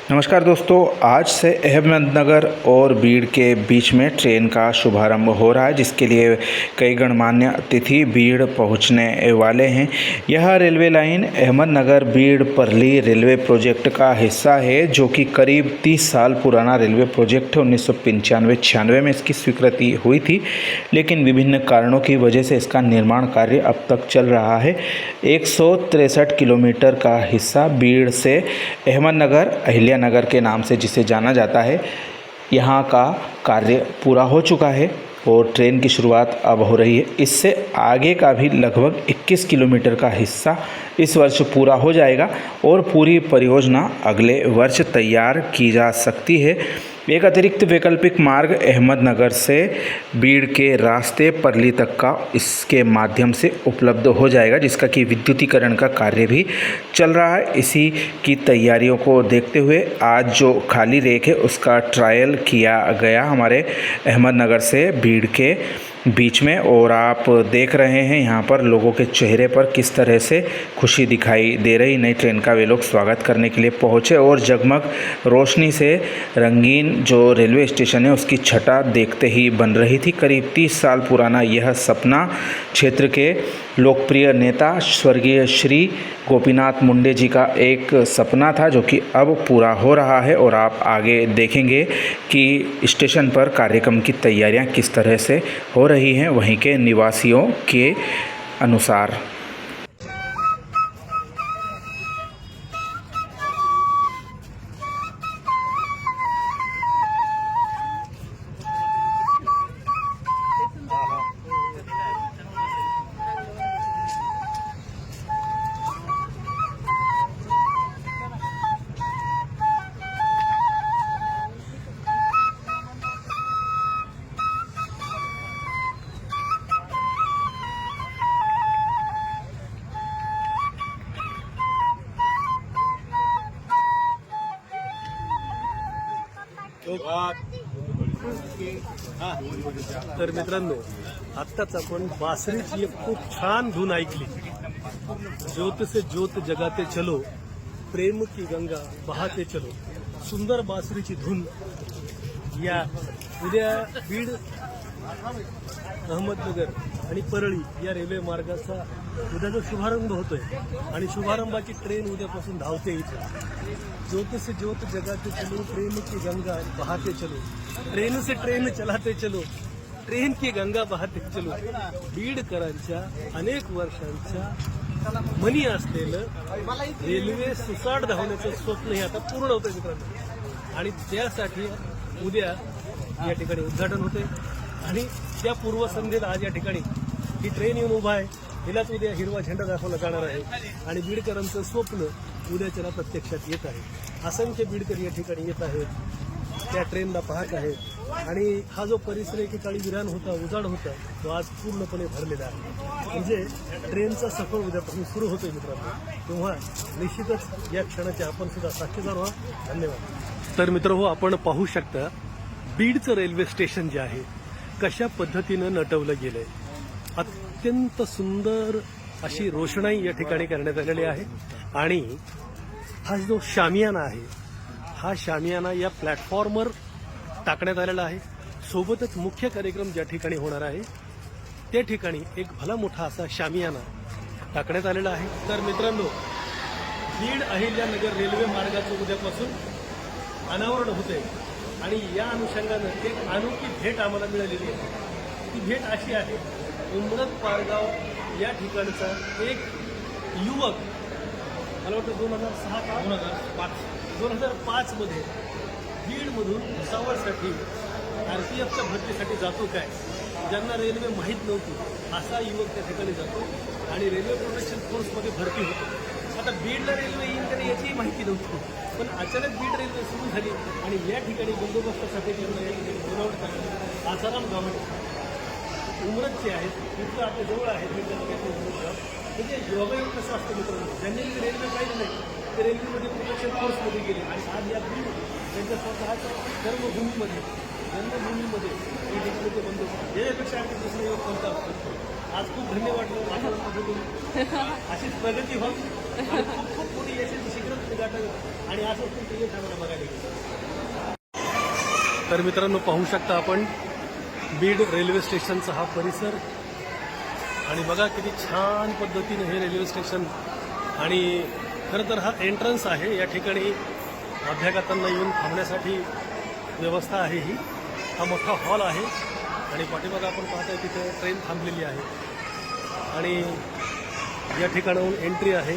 नमस्कार दोस्तों, आज से अहमदनगर और बीड़ के बीच में ट्रेन का शुभारंभ हो रहा है, जिसके लिए कई गणमान्य अतिथि बीड़ पहुंचने वाले हैं। यह रेलवे लाइन अहमदनगर बीड़ परली रेलवे प्रोजेक्ट का हिस्सा है, जो कि करीब 30 साल पुराना रेलवे प्रोजेक्ट है। 1995-96 में इसकी स्वीकृति हुई थी, लेकिन विभिन्न कारणों की वजह से इसका निर्माण कार्य अब तक चल रहा है। 163 किलोमीटर का हिस्सा बीड़ से अहमदनगर नगर के नाम से जिसे जाना जाता है, यहाँ का कार्य पूरा हो चुका है और ट्रेन की शुरुआत अब हो रही है। इससे आगे का भी लगभग 21 किलोमीटर का हिस्सा इस वर्ष पूरा हो जाएगा और पूरी परियोजना अगले वर्ष तैयार की जा सकती है। एक अतिरिक्त वैकल्पिक मार्ग अहमदनगर से बीड़ के रास्ते परली तक का इसके माध्यम से उपलब्ध हो जाएगा, जिसका कि विद्युतीकरण का कार्य भी चल रहा है। इसी की तैयारियों को देखते हुए आज जो खाली रेक है उसका ट्रायल किया गया हमारे अहमदनगर से बीड़ के बीच में, और आप देख रहे हैं यहाँ पर लोगों के चेहरे पर किस तरह से खुशी दिखाई दे रही। नई ट्रेन का वे लोग स्वागत करने के लिए पहुँचे और जगमग रोशनी से रंगीन जो रेलवे स्टेशन है उसकी छटा देखते ही बन रही थी। करीब 30 साल पुराना यह सपना क्षेत्र के लोकप्रिय नेता स्वर्गीय श्री गोपीनाथ मुंडे जी का एक सपना था, जो कि अब पूरा हो रहा है। और आप आगे देखेंगे कि स्टेशन पर कार्यक्रम की तैयारियां किस तरह से हो रही हैं वहीं के निवासियों के अनुसार। तर मित्रांनो, आत्ताच आपण बासरीची एक खूप छान धून ऐकली। ज्योत से ज्योत जगाते चलो, प्रेम की गंगा बहाते चलो। सुंदर बासरीची धून या उद्या बीड, अहमदनगर आणि परळी या रेल्वे मार्गाचा उद्या जो शुभारंभ होतोय आणि शुभारंभाची ट्रेन उद्यापासून धावते इथे। ज्योत से ज्योत जगाते चलो, प्रेम की गंगा बहाते चलो, ट्रेन से ट्रेन चलाते चलो, ट्रेन की गंगा बहाते चलो। बीडकरांच्या अनेक वर्षांच्या मनी असलेलं रेल्वे सुसाट धावण्याचं स्वप्न हे आता पूर्ण होतंय मित्रांनो, आणि त्यासाठी उद्या या ठिकाणी उद्घाटन होते आणि त्या पूर्वसंध्येत आज या ठिकाणी ही ट्रेन येऊन उभा आहे। हिलाच उद्या हिरवा झेंडा दाखवला जाणार आहे आणि बीडकरांचं स्वप्न उद्याच्याला प्रत्यक्षात येत आहे। असंख्य बीडकर या ठिकाणी येत आहेत, त्या ट्रेनला पाहत आहेत आणि हा जो परिसर एकेकाळी विरान होता, उजाड होता, तो आज पूर्णपणे भरलेला आहे। म्हणजे ट्रेनचा सफर उद्यापासून सुरू होतोय मित्रांनो, तेव्हा निश्चितच या क्षणाचे आपण सुद्धा साक्षीदार व्हा। धन्यवाद। तर मित्रहो, आपण पाहू शकता बीडचं रेल्वे स्टेशन जे आहे कशा पद्धतीनं नटवलं गेलंय। अत्यंत सुंदर अशी रोषणाई या ठिकाणी करण्यात आलेली आहे आणि हा जो शामियाना आहे, हा शामियाना या प्लॅटफॉर्मवर टाकण्यात आलेला आहे। सोबतच मुख्य कार्यक्रम ज्या ठिकाणी होणार आहे त्या ठिकाणी एक भला मोठा असा शामियाना टाकण्यात आलेला आहे। तर मित्रांनो, बीड अहिल्यानगर रेल्वे मार्गाचं उद्यापासून अनावरण होते आणि या अनुषंगानं एक अनोखी भेट आम्हाला मिळालेली आहे। ती भेट अशी आहे, उमरत पारगाव या ठिकाणचा एक युवक, मला वाटतं 2005 मध्ये बीडमधून भुसावळसाठी RPFच्या भरतीसाठी जातो काय, ज्यांना रेल्वे माहीत नव्हती असा युवक त्या ठिकाणी जातो आणि रेल्वे प्रोटेक्शन फोर्समध्ये भरती होतो। आता बीडला रेल्वे येईल त्याने याचीही माहिती नव्हती, पण अचानक बीड रेल्वे सुरू झाली आणि या ठिकाणी बंदोबस्तासाठी त्यांना या ठिकाणी बोलावण्यात आलं। आसाराम गावडे उमरतचे आहेत, तिथलं आपल्या जवळ आहे बीड तालुक्यातले उमरत गाव। म्हणजे योगायोग कसं असतं मित्रांनो, ज्यांनी रेल्वे पाहिलं नाही ते रेल्वेमध्ये प्रोटेक्शन फोर्समध्ये गेले आणि आज या बीड त्यांच्या स्वतःच्या जन्मभूमीमध्ये या ठिकाणी ते बंदोबस्त यापेक्षा आणखी दुसरा योग कोणता असतो। आज खूप धन्यवाद वाटलं, अशीच प्रगती व्हावी, खूप खूप मोठी यशाची शिखरं आणि असं तुम्ही आम्हाला बघायला गेलं. तर मित्रांनो पाहू शकता आपण बीड रेल्वे स्टेशनचा हा परिसर आणि बघा किती छान पद्धतीने हे रेल्वे स्टेशन आणि खरं तर हा एंट्रन्स आहे. या ठिकाणी अभ्यागतांना येऊन थांबण्यासाठी व्यवस्था आहे. ही हा मोठा हॉल आहे आणि पाठीमागं आपण पाहताय तिथे ट्रेन थांबलेली आहे आणि या ठिकाणाहून एंट्री आहे.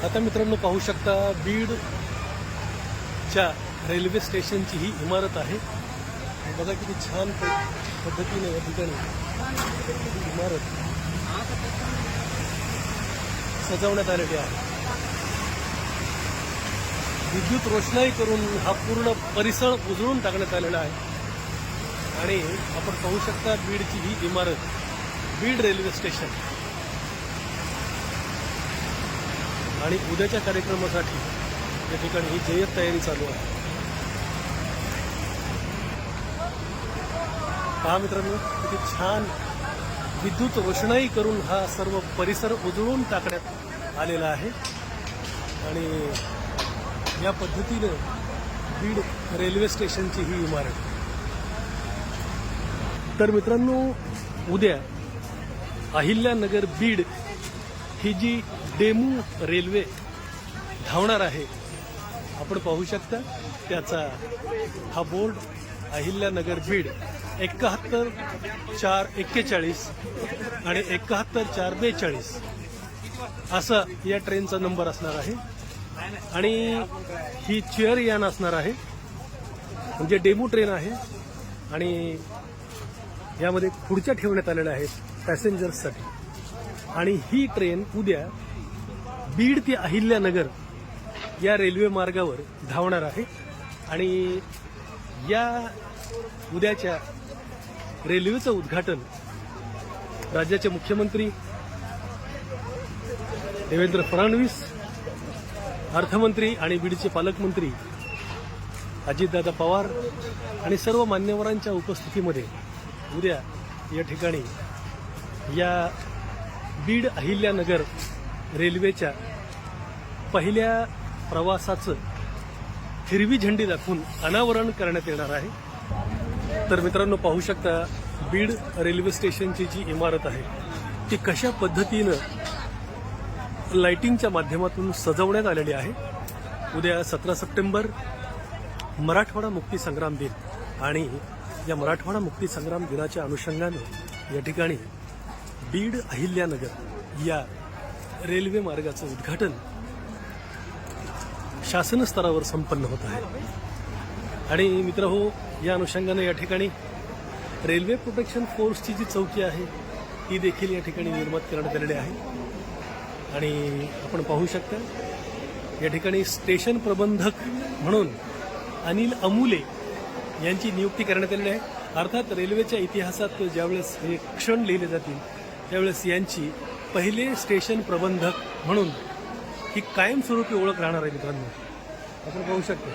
आता मित्रांनो पाहू शकता बीडच्या रेल्वे स्टेशनची ही इमारत आहे. बघा किती छान पद्धतीने या ठिकाणी ही इमारत सजवण्यात आलेली आहे. विद्युत रोषणाई करून हा पूर्ण परिसर उजळून टाकण्यात आलेला आहे आणि आपण पाहू शकता बीडची ही इमारत बीड रेल्वे स्टेशन आणि उद्याच्या कार्यक्रमासाठी या ठिकाणी ही जय्यत तयारी चालू आहे. पहा मित्रांनो किती छान विद्युत रोषणाई करून हा सर्व परिसर उजळून टाकण्यात आलेला आहे आणि या पद्धतीने बीड रेल्वे स्टेशनची ही इमारत. तर मित्रांनो उद्या अहिल्यानगर बीड ही जी डेमू रेल्वे धावणार आहे आपण पाहू शकता त्याचा हा बोर्ड अहिल्यानगर बीड 71-441 आणि 71-442 असा या ट्रेनचा नंबर असणार आहे आणि ही चेअर यान असणार आहे म्हणजे डेमो ट्रेन आहे आणि यामध्ये खुर्च्या ठेवण्यात आलेल्या आहेत पॅसेंजर्ससाठी आणि ही ट्रेन उद्या बीड ते अहिल्यानगर या रेल्वे मार्गावर धावणार आहे आणि या उद्याच्या रेल्वेचं उद्घाटन राज्याचे मुख्यमंत्री देवेंद्र फडणवीस, अर्थमंत्री आणि बीडचे पालकमंत्री अजितदादा पवार आणि सर्व मान्यवरांच्या उपस्थितीमध्ये उद्या या ठिकाणी या बीड अहिल्यानगर रेल्वेच्या पहिल्या प्रवासाचं हिरवी झेंडी दाखवून अनावरण करण्यात येणार आहे. तर मित्रांनो पाहू शकता बीड रेल्वे स्टेशनची जी इमारत आहे ती कशा पद्धतीनं लाइटिंगच्या माध्यमातून सजवण्यात आलेली आहे. उद्या 17 सप्टेंबर मराठवाडा मुक्ती संग्राम दिन आणि या मराठवाडा मुक्ती संग्राम दिनाच्या अनुषंगाने या ठिकाणी बीड अहिल्यानगर या रेल्वे मार्गाचं उद्घाटन शासन स्तरावर संपन्न होत आहे आणि मित्रहो या अनुषंगाने या ठिकाणी रेल्वे प्रोटेक्शन फोर्सची जी चौकी आहे ती देखील या ठिकाणी निर्माण करण्यात आलेली आहे आणि आपण पाहू शकता या ठिकाणी स्टेशन प्रबंधक म्हणून अनिल अमुले यांची नियुक्ती करण्यात आलेली आहे. अर्थात रेल्वेच्या इतिहासात ज्यावेळेस हे क्षण लिहिले जातील त्यावेळेस यांची पहिले स्टेशन प्रबंधक म्हणून ही कायमस्वरूपी ओळख राहणार आहे. मित्रांनो आपण पाहू शकतो